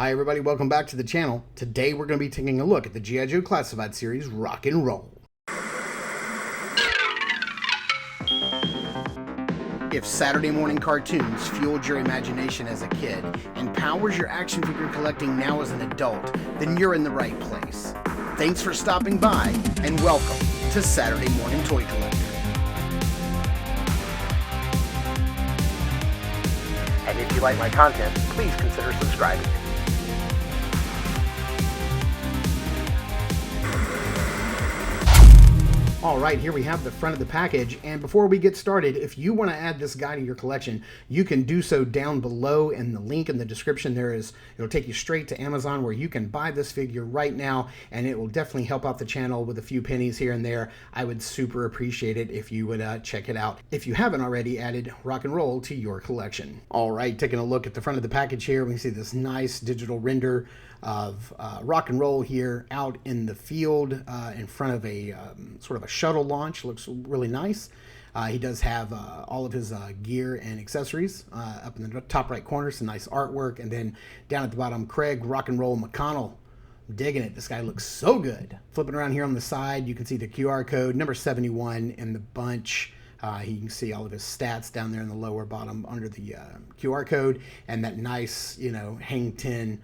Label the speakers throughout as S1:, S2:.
S1: Hi everybody, welcome back to the channel. Today we're going to be taking a look at the G.I. Joe Classified series, Rock and Roll. If Saturday morning cartoons fueled your imagination as a kid and powers your action figure collecting now as an adult, then you're in the right place. Thanks for stopping by and welcome to Saturday Morning Toy Collector. And if you like my content, please consider subscribing. All right, here we have the front of the package, and before we get started, if you want to add this guy to your collection, you can do so down below, and the link in the description there is, it'll take you straight to Amazon where you can buy this figure right now, and it will definitely help out the channel with a few pennies here and there. I would super appreciate it if you would check it out if you haven't already added Rock and Roll to your collection. All right, taking a look at the front of the package here, we see this nice digital render of Rock and Roll here out in the field in front of a sort of a shuttle launch. Looks really nice. He does have all of his gear and accessories up in the top right corner, some nice artwork, and then down at the bottom, Craig Rock and Roll McConnell. I'm digging it. This guy looks so good. Flipping around here on the side, you can see the QR code, number 71 in the bunch. You can see all of his stats down there in the lower bottom under the QR code, and that nice, hang 10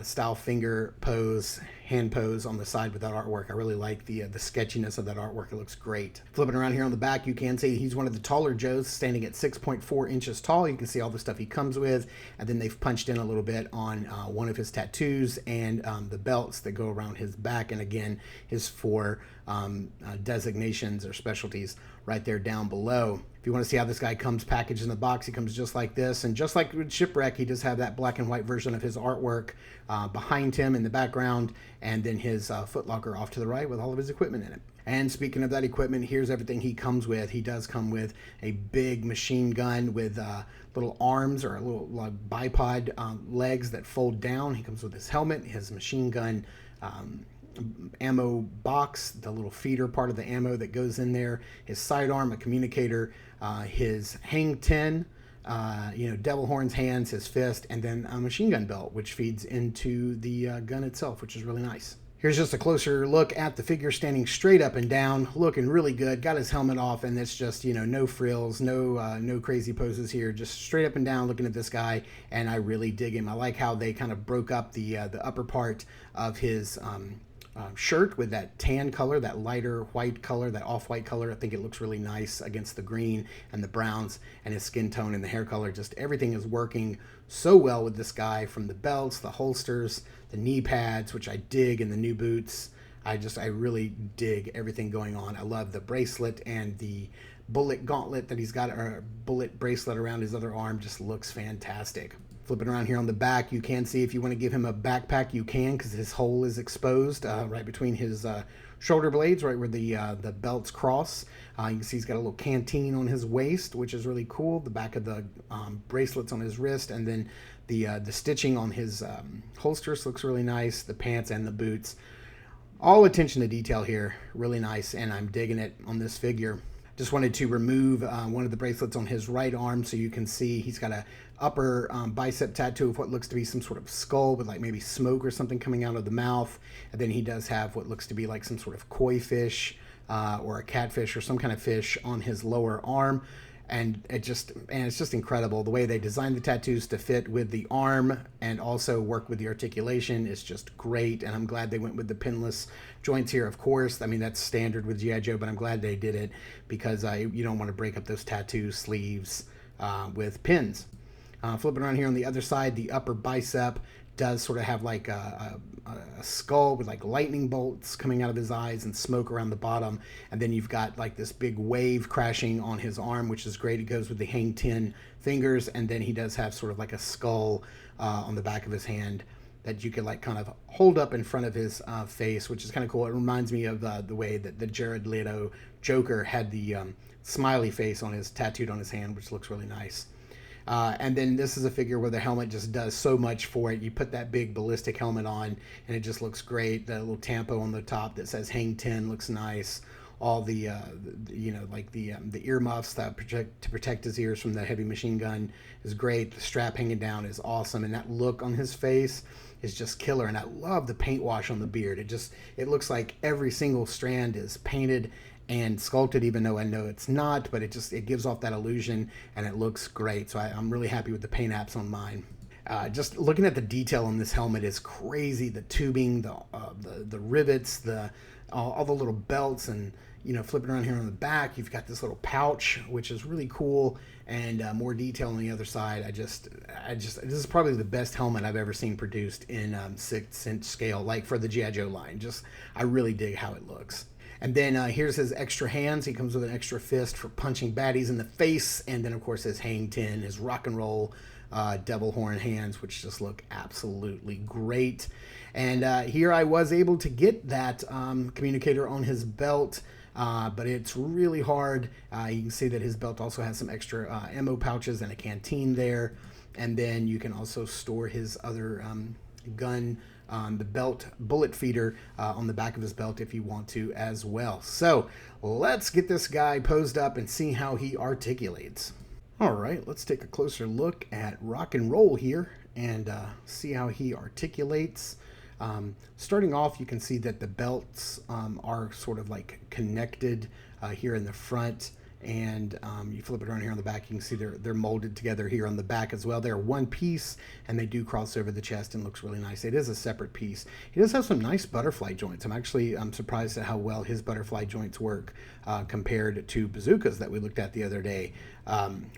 S1: style finger pose, hand pose on the side with that artwork. I really like the sketchiness of that artwork. It looks great. Flipping around here on the back, you can see he's one of the taller Joes, standing at 6.4 inches tall. You can see all the stuff he comes with, and then they've punched in a little bit on one of his tattoos and the belts that go around his back, and again, his four designations or specialties right there down below. If you want to see how this guy comes packaged in the box, he comes just like this. And just like with Shipwreck, he does have that black and white version of his artwork behind him in the background, and then his footlocker off to the right with all of his equipment in it. And speaking of that equipment, here's everything he comes with. He does come with a big machine gun with little arms or a little bipod legs that fold down. He comes with his helmet, his machine gun ammo box, the little feeder part of the ammo that goes in there, his sidearm, a communicator, his hang 10, devil horns hands, his fist, and then a machine gun belt, which feeds into the gun itself, which is really nice. Here's just a closer look at the figure standing straight up and down, looking really good. Got his helmet off, and it's just, no frills, no crazy poses here. Just straight up and down looking at this guy, and I really dig him. I like how they kind of broke up the upper part of his shirt with that tan color, that lighter white color, that off-white color. I think it looks really nice against the green and the browns, and his skin tone and the hair color. Just everything is working so well with this guy, from the belts, the holsters, the knee pads, which I dig, and the new boots. I really dig everything going on. I love the bracelet, and the bullet gauntlet that he's got, or bullet bracelet around his other arm, just looks fantastic. Flipping around here on the back, you can see if you want to give him a backpack, you can, because his hole is exposed right between his shoulder blades, right where the belts cross. You can see he's got a little canteen on his waist, which is really cool. The back of the bracelets on his wrist, and then the stitching on his holsters looks really nice. The pants and the boots, all attention to detail here, really nice, and I'm digging it on this figure. Just wanted to remove one of the bracelets on his right arm, so you can see he's got a upper bicep tattoo of what looks to be some sort of skull with like maybe smoke or something coming out of the mouth, and then he does have what looks to be like some sort of koi fish or a catfish or some kind of fish on his lower arm. And it's just incredible the way they designed the tattoos to fit with the arm and also work with the articulation. Is just great, and I'm glad they went with the pinless joints here. Of course, I mean, that's standard with G.I. Joe, but I'm glad they did it, because you don't want to break up those tattoo sleeves with pins. Flipping around here on the other side, the upper bicep does sort of have like a skull with like lightning bolts coming out of his eyes and smoke around the bottom, and then you've got like this big wave crashing on his arm, which is great. It goes with the hang 10 fingers, and then he does have sort of like a skull on the back of his hand that you could like kind of hold up in front of his face, which is kind of cool. It reminds me of the way that the Jared Leto Joker had the smiley face on his tattooed on his hand, which looks really nice. And then this is a figure where the helmet just does so much for it. You put that big ballistic helmet on, and it just looks great. The little tampo on the top that says Hang 10 looks nice. all like the earmuffs that protect his ears from the heavy machine gun is great. The strap hanging down is awesome, and that look on his face is just killer. And I love the paint wash on the beard. It looks like every single strand is painted and sculpted, even though I know it's not, but it gives off that illusion, and it looks great. So I'm really happy with the paint apps on mine. Just looking at the detail on this helmet is crazy. The tubing, the rivets, all the little belts, and flipping around here on the back, you've got this little pouch, which is really cool, and more detail on the other side. This is probably the best helmet I've ever seen produced in 6-inch scale, like for the G.I. Joe line. I really dig how it looks. And then here's his extra hands. He comes with an extra fist for punching baddies in the face, and then of course his hang ten, his rock and roll devil horn hands, which just look absolutely great. And here I was able to get that communicator on his belt, but it's really hard. You can see that his belt also has some extra ammo pouches and a canteen there, and then you can also store his other gun, the belt bullet feeder on the back of his belt if you want to as well. So let's get this guy posed up and see how he articulates. All right, let's take a closer look at Rock and Roll here and see how he articulates. Starting off, you can see that the belts are sort of like connected here in the front, and you flip it around here on the back, you can see they're molded together here on the back as well. They're one piece, and they do cross over the chest and looks really nice. It is a separate piece. He does have some nice butterfly joints. I'm surprised at how well his butterfly joints work compared to Bazooka's that we looked at the other day,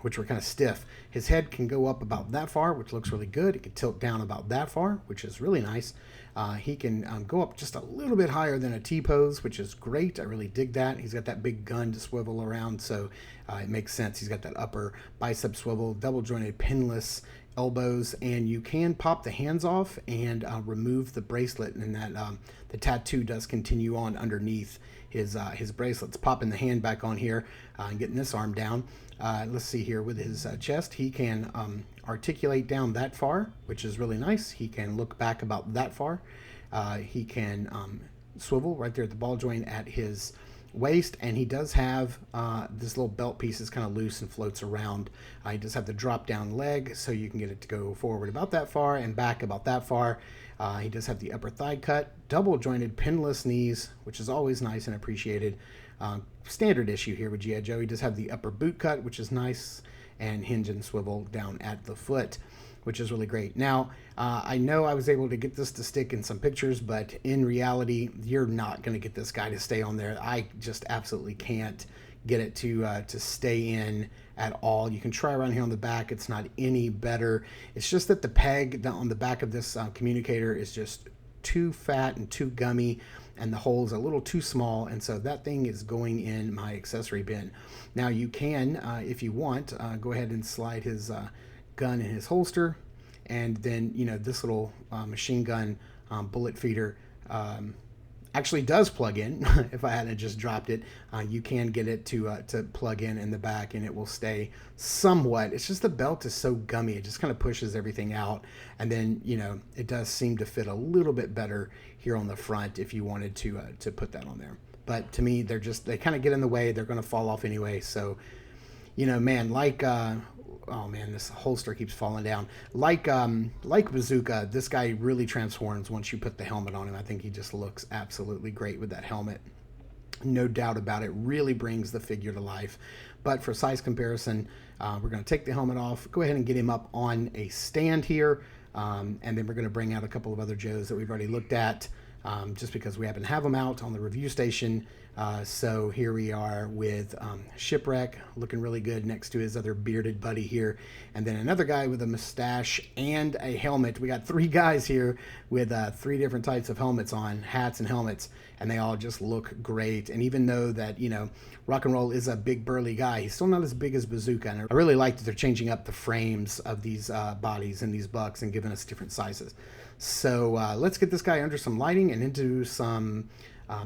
S1: which were kind of stiff. His head can go up about that far, which looks really good. It can tilt down about that far, which is really nice. He can go up just a little bit higher than a T-pose, which is great. I really dig that. He's got that big gun to swivel around, so it makes sense. He's got that upper bicep swivel, double jointed pinless elbows, and you can pop the hands off and remove the bracelet, and that the tattoo does continue on underneath his bracelets. Popping the hand back on here and getting this arm down. Let's see here with his chest, he can articulate down that far, which is really nice. He can look back about that far. He can swivel right there at the ball joint at his waist, and he does have this little belt piece is kind of loose and floats around. He does have the drop down leg, so you can get it to go forward about that far and back about that far. He does have the upper thigh cut, double jointed pinless knees, which is always nice and appreciated. Standard issue here with G.I. Joe. He does have the upper boot cut, which is nice, and hinge and swivel down at the foot, which is really great. Now, I know I was able to get this to stick in some pictures, but in reality, you're not going to get this guy to stay on there. I just absolutely can't get it to stay in at all. You can try around here on the back. It's not any better. It's just that the peg on the back of this communicator is just too fat and too gummy, and the hole's a little too small, and so that thing is going in my accessory bin. Now you can, if you want, go ahead and slide his gun in his holster, and then this little machine gun bullet feeder actually does plug in. If I hadn't just dropped it, you can get it to plug in the back, and it will stay somewhat. It's just the belt is so gummy, it just kind of pushes everything out, and then it does seem to fit a little bit better here on the front if you wanted to put that on there. But to me, they kind of get in the way. They're going to fall off anyway. So man, like oh man, this holster keeps falling down. Like Bazooka, this guy really transforms once you put the helmet on him. I think he just looks absolutely great with that helmet. No doubt about it. Really brings the figure to life. But for size comparison, we're going to take the helmet off, go ahead and get him up on a stand here, and then we're going to bring out a couple of other Joes that we've already looked at, just because we happen to have them out on the review station. So here we are with Shipwreck, looking really good next to his other bearded buddy here, and then another guy with a mustache and a helmet. We got 3 guys here with 3 different types of helmets on, hats and helmets, and they all just look great. And even though that Rock and Roll is a big burly guy, he's still not as big as Bazooka. And I really like that they're changing up the frames of these bodies and these bucks and giving us different sizes. So let's get this guy under some lighting and into some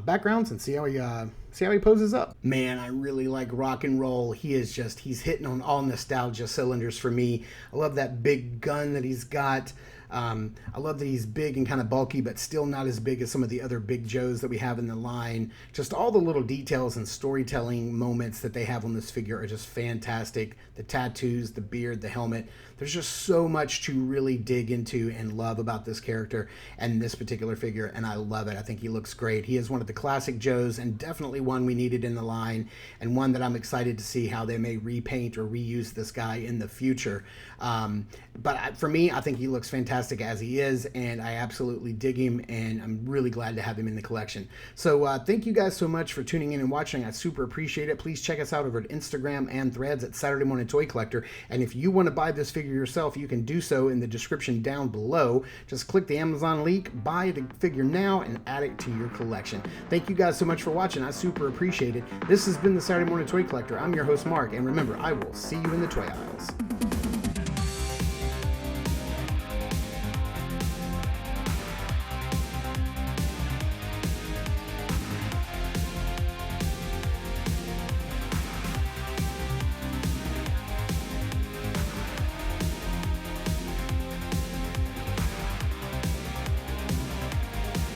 S1: backgrounds and see how he poses up. Man, I really like Rock and Roll. He's hitting on all nostalgia cylinders for me. I love that big gun that he's got. I love that he's big and kind of bulky, but still not as big as some of the other Big Joes that we have in the line. Just all the little details and storytelling moments that they have on this figure are just fantastic. The tattoos, the beard, the helmet. There's just so much to really dig into and love about this character and this particular figure, and I love it. I think he looks great. He is one of the classic Joes, and definitely one we needed in the line, and one that I'm excited to see how they may repaint or reuse this guy in the future. For me, I think he looks fantastic as he is, and I absolutely dig him, and I'm really glad to have him in the collection. So thank you guys so much for tuning in and watching. I super appreciate it. Please check us out over at Instagram and Threads at Saturday Morning Toy Collector, and if you want to buy this figure yourself, you can do so in the description down below. Just click the Amazon link, buy the figure now, and add it to your collection. Thank you guys so much for watching. I super appreciate it. This has been the Saturday Morning Toy Collector. I'm your host, Mark, and remember, I will see you in the toy aisles.